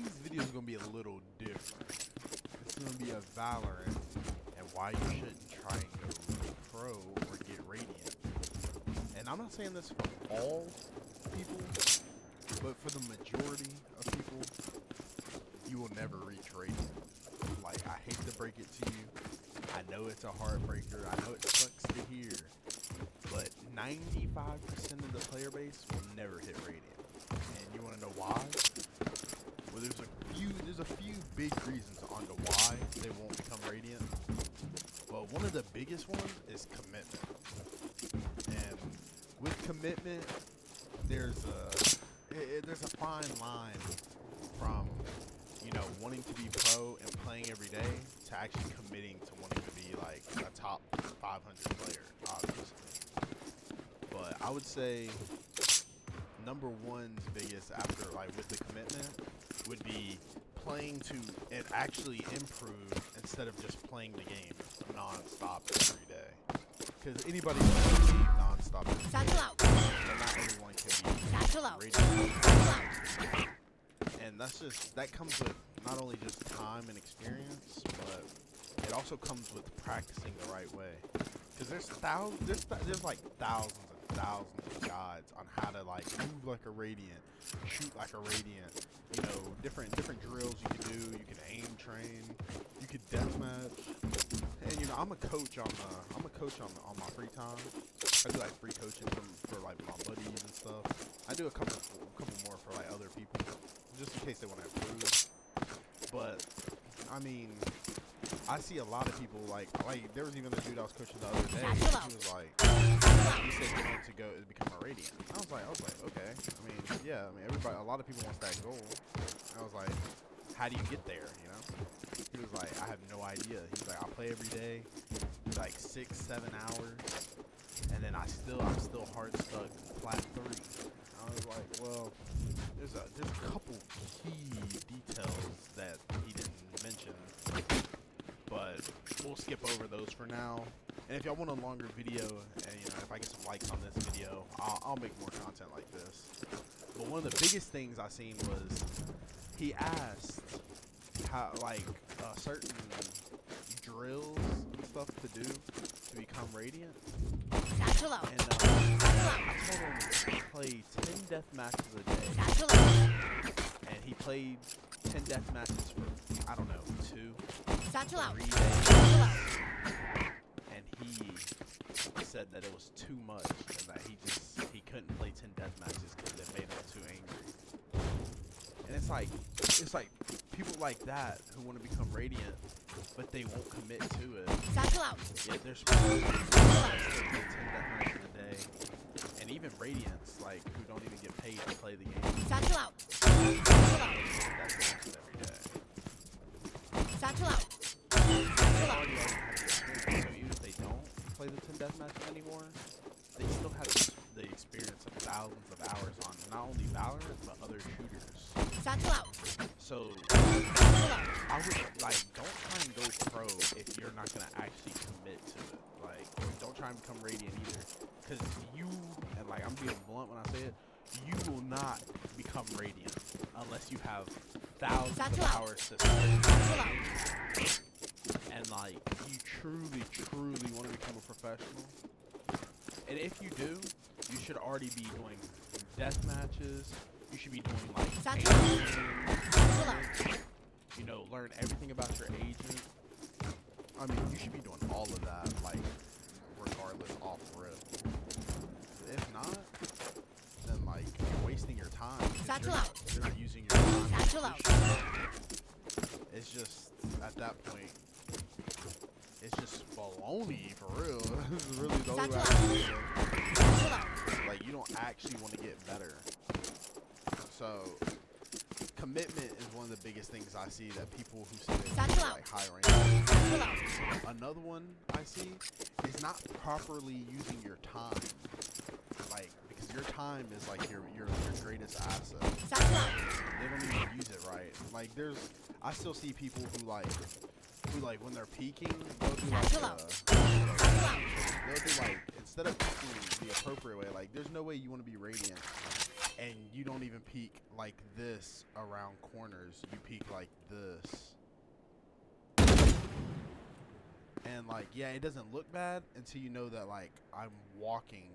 today's video is gonna be a little different. It's gonna be a Valorant and why you shouldn't try and go pro or get Radiant. And I'm not saying this for all people, but for the majority of people, you will never reach Radiant. Like, I hate to break it to you. I know it's a heartbreaker. I know it sucks to hear. But 95% of the player base will never hit Radiant. And you want to know why? Well, there's a few big reasons on to why they won't become Radiant. Well, one of the biggest ones is commitment. And with commitment, there's a fine line from, you know, wanting to be pro and playing every day to actually committing to wanting to be like a top 500 player, obviously. But I would say number one's biggest after, like, with the commitment would be playing to and actually improve instead of just playing the game non-stop every day. Because anybody can play the game non-stop every day, but not everyone can be Radiant. And that comes with not only just time and experience, but it also comes with practicing the right way. Because there's like thousands and thousands of guides on how to like move like a Radiant, shoot like a Radiant. You know, different drills you can do. You can aim train. You could deathmatch. And you know, I'm a coach on my free time. I do like free coaching for like my buddies and stuff. I do a couple more for like other people, just in case they want to improve. But I mean, I see a lot of people like there was even a dude I was coaching the other day. He was like, he said he wanted to go to become a Radiant. I was like, okay. I mean, yeah. I mean, a lot of people wants that goal. I was like, how do you get there? You know? He was like, I have no idea. He's like, I play every day, like 6-7 hours, and then I'm still hard stuck plat 3. I was like, well, there's a couple key details that he didn't mention, but we'll skip over those for now. And if y'all want a longer video, and you know, if I get some likes on this video, I'll make more content like this. But one of the biggest things I seen was he asked how certain drills and stuff to do to become Radiant. And I told him to play 10 death matches a day. And he played 10 death matches for, I don't know, 3 days. And he said that it was too much and that he couldn't play 10 death matches because it made him too angry. And it's like people like that who want to become Radiant, but they won't commit to it. Yeah, they're supposed to play 10 death matches a day. And even Radiants, like, who don't even get paid to play the game. Every day. So even if they don't play the 10 death matches anymore, they still have the experience of thousands of hours on not only Valorant but other shooters. So I would don't try and go pro if you're not gonna actually commit to it. Like, don't try and become Radiant either, because I'm being blunt when I say it, you will not become Radiant unless you have thousands of hours to spend. And like, you truly want to become a professional. And if you do, you should already be doing death matches. You should be doing like you know, learn everything about your agent. I mean, you should be doing all of that, like, regardless, off rip. If not, then like, you're wasting your time. You're not using your time. It's just, at that point, it's just baloney for real. This is really the only way I can say it. Like, you don't actually want to get better. So, commitment is one of the biggest things I see that people who say they want to like high rank. Another one I see is not properly using your time. Like, because your time is like your greatest asset. They don't even use it right. Like, I still see people who like when they're peaking, they'll do like instead of peaking the appropriate way, like, there's no way you want to be Radiant and you don't even peek like this around corners. You peek like this. And like, yeah, it doesn't look bad until you know that like I'm walking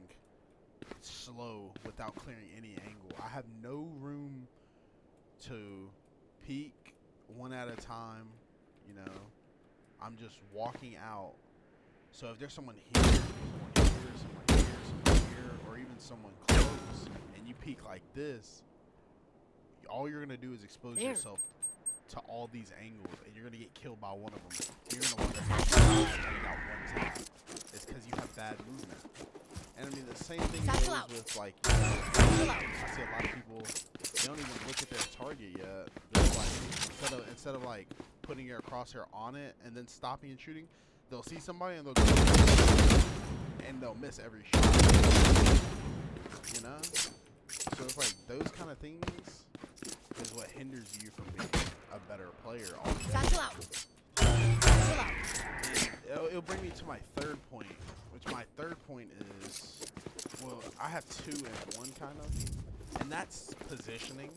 slow without clearing any angle. I have no room to peek one at a time, you know. I'm just walking out. So if there's someone here, someone here, or even someone close, and you peek like this, all you're gonna do is expose yourself to all these angles, and you're gonna get killed by one of them. You're gonna wonder how you got one tap. It's because you have bad movement. And I mean, the same thing goes with like, I see a lot of people, they don't even look at their target yet. They're like, instead of like putting your crosshair on it and then stopping and shooting, they'll see somebody and they'll go, and they'll miss every shot. You know? So it's like those kind of things is what hinders you from being a better player altogether. It'll bring me to my third point, which my third point is, well, I have two in one kind of, and that's positioning.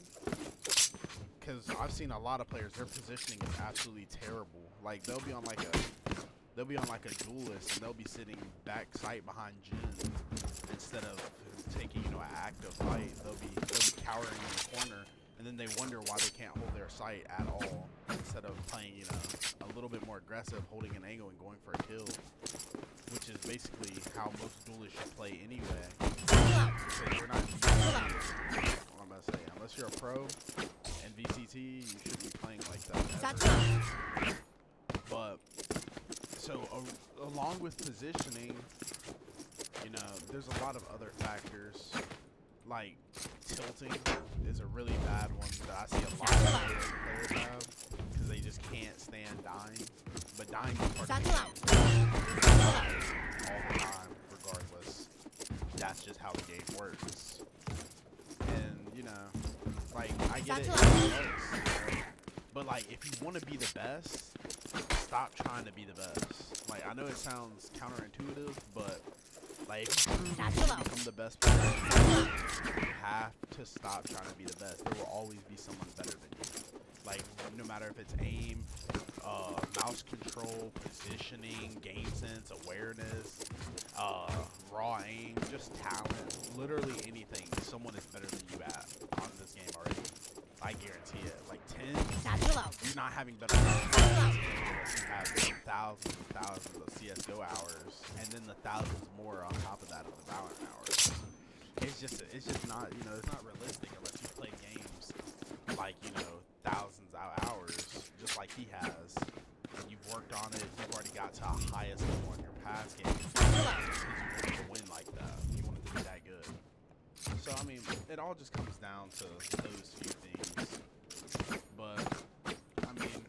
Because I've seen a lot of players, their positioning is absolutely terrible. Like they'll be on like a duelist and they'll be sitting back sight behind Jin instead of taking, you know, an active fight. They'll be cowering in the corner, and then they wonder why they can't hold their sight at all instead of playing, you know, a little bit more aggressive, holding an angle and going for a kill, which is basically how most duelists should play anyway. Because you're not what I'm about to say, unless you're a pro in VCT, you shouldn't be playing like that ever. But so along with positioning, you know, there's a lot of other factors. Like tilting is a really bad one that I see a lot of players have because they just can't stand dying. But dying is part of the game. All the time, regardless. That's just how the game works. And you know, like I get it. But like, if you want to be the best, stop trying to be the best. Like I know it sounds counterintuitive, but like, if you truly want to become the best player, you have to stop trying to be the best. There will always be someone better than you. Like, no matter if it's aim, mouse control, positioning, game sense, awareness, raw aim, just talent, literally anything, someone is better than you at on this game already. I guarantee it. Like 10, you're not having better unless you have thousands and thousands of CSGO hours, and then the thousands more on top of that of the Valorant hours. It's just not, you know, it's not realistic unless you play games like, you know, thousands of hours, just like he has. You've worked on it. You've already got to a highest level in your past games because you wanted to win like that. You wanted to be that good. So I mean, it all just comes down to those few things. But I mean,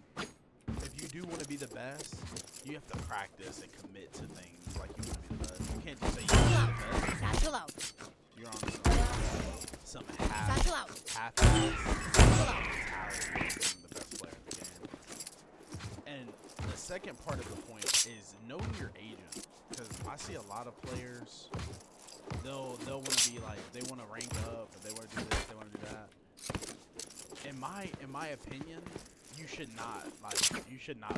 if you do want to be the best, you have to practice and commit to things like you want to be the best. You can't just say you want to be the best. You're on some half-ass mentality of being the best player in the game. And the second part of the point is know your agent, because I see a lot of players. They'll want to be like, they want to rank up, or they want to do this, they want to do that. In my opinion, you should not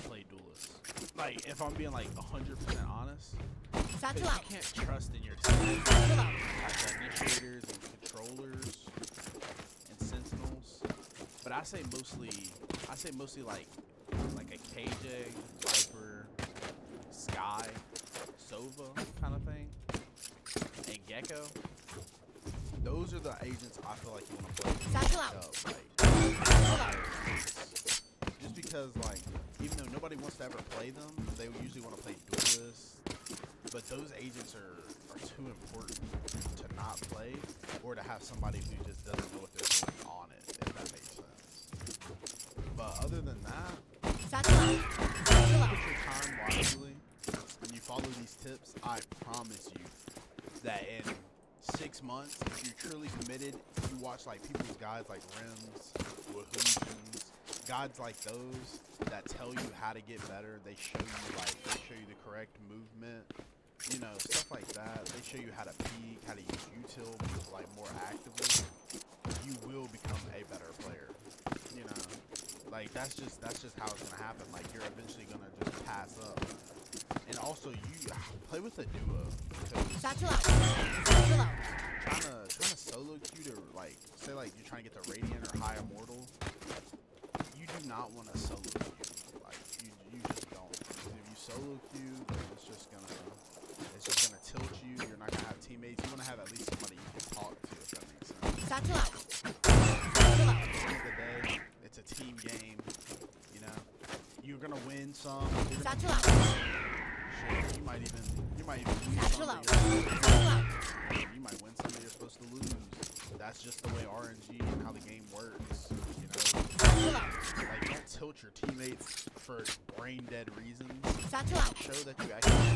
play duelists. Like, if I'm being like 100% honest, because you can't trust in your team. Like initiators and controllers and sentinels. But I say mostly like a KJ, Viper, Sky, Sova kind of thing, and Gecko. Those are the agents I feel like you want to play. Just because, like, even though nobody wants to ever play them, they usually want to play duelists. But those agents are too important to not play, or to have somebody who just doesn't know what they're doing on it, if that makes sense. But other than that, put your time wisely. When you follow these tips, I promise you that in 6 months, if you're truly committed, you watch like people's guides like Rims, Wahooshins, guides like those that tell you how to get better. They show you the correct movement, you know, stuff like that. They show you how to peek, how to use util like more actively. will become a better player. You know, like that's just how it's gonna happen. Like you're eventually gonna just pass up. And also, you play with a duo. Trying to solo queue to like say like you're trying to get the Radiant or High Immortal. You do not want to solo queue. Like you just don't. If you solo queue, then it's just gonna tilt you. You're not gonna have teammates. You want to have at least somebody you can talk to, if that makes sense. At the end of the day, it's a team game. You know, you're gonna win some. Shit, you might even lose some. You might win some that you're supposed to lose. That's just the way RNG and how the game works. You know, like don't tilt your teammates for brain dead reasons. Show that you actually,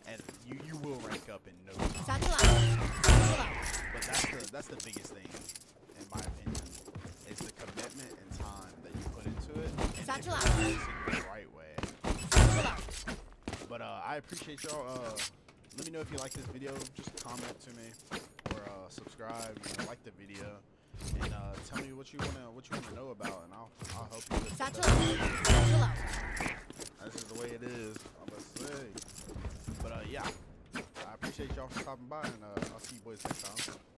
and you will rank up in no time. But that's the biggest thing, in my opinion, is the commitment and time that you put into it, and if you're practicing the right way. But I appreciate y'all. Let me know if you like this video. Just comment to me or subscribe. You know, like the video, and tell me what you wanna know about, and I'll help you with that. That's just the way it is. I'm gonna say. But yeah, I appreciate y'all for stopping by, and I'll see you boys next time.